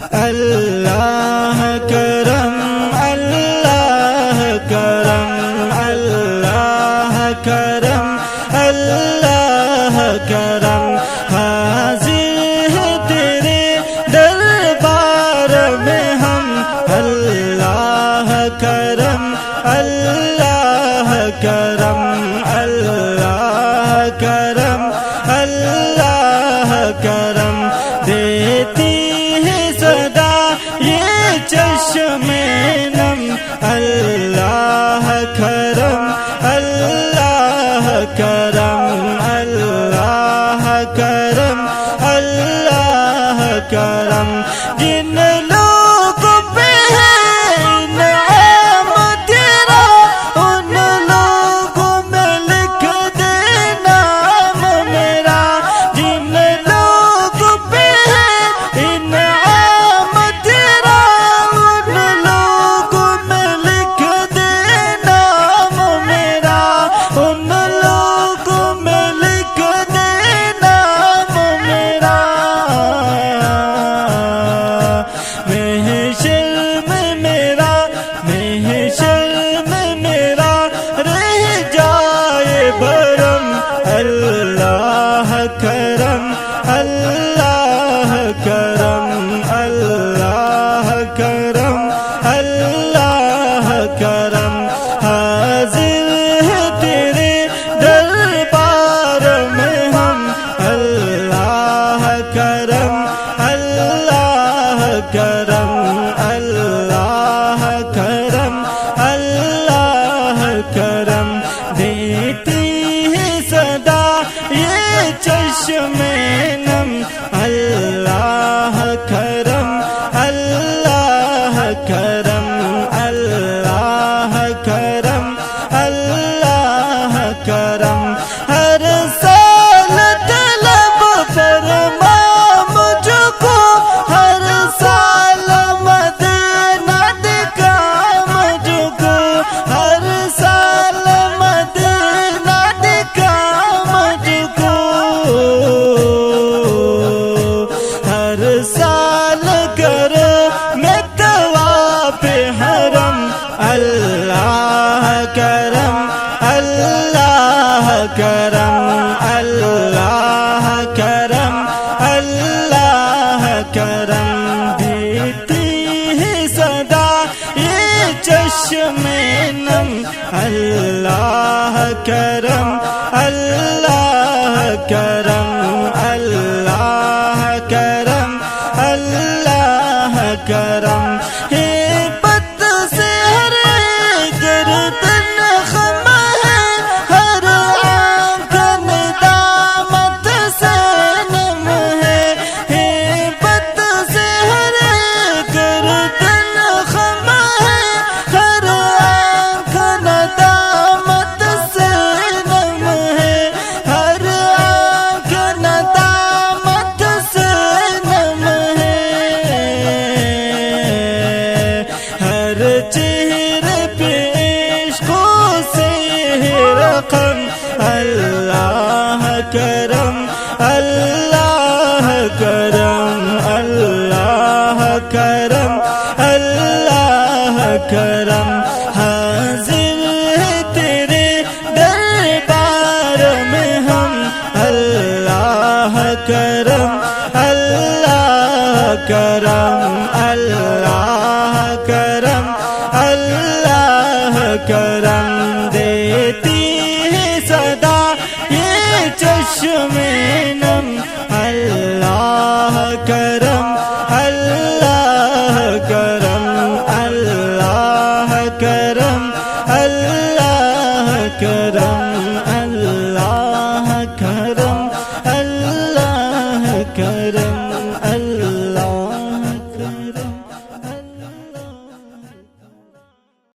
اللہ کرم اللہ کرم اللہ کرم اللہ کرم حاضر ہے تیرے دربار میں ہم اللہ کرم اللہ کرم اللہ کرم اللہ کرم دیتی ہے صدا یہ چشم نم اللہ کرم اللہ کرم اللہ کرم اللہ کرم جن لوگوں پہ ہے انعام تیرا ان لوگوں میں لکھ دے نام میرا جن لوگوں پہ ہے انعام تیرا ان لوگوں میں لکھ دے نام میرا ان لوگوں میں لکھ دے نام میرا محشر میں میرا رہ جائے بھرم اللہ کرم اللہ کرم اللہ کرم اللہ کرم حاضر ہے تیرے دربار میں ہم اللہ کرم اللہ کرم اللہ کرم اللہ کرم دیتی ہے صدا یہ چشم نم اللہ کرم اللہ کرم اللہ کرم اللہ کرم ہر سال طلب فرما مجھ کو ہر سال مدینہ دکھا مجھ کو ہر سال مدینہ دکھا مجھ کو ہر سال کر میں طواف حرم اللہ کرم اللہ کرم اللہ کرم اللہ کرم دیتی ہے صدا یہ چشم نم اللہ کرم اللہ کرم اللہ کرم اللہ کرم ہیبت سے ہر گردن خم ہے ہر آنکھ ندامت سے نم ہے ہیبت سے ہر گردن خم ہے ہر آنکھ ندامت سے نم ہے ہر آنکھ ندامت سے نم ہے ہر چہرے پہ عشقوں سے رقم اللہ کرم اللہ کرم اللہ کرم اللہ کرم حاضر ہے تیرے دربار میں ہم اللہ کرم اللہ کرم اللہ کرم اللہ کرم دیتی ہے صدا یہ چشم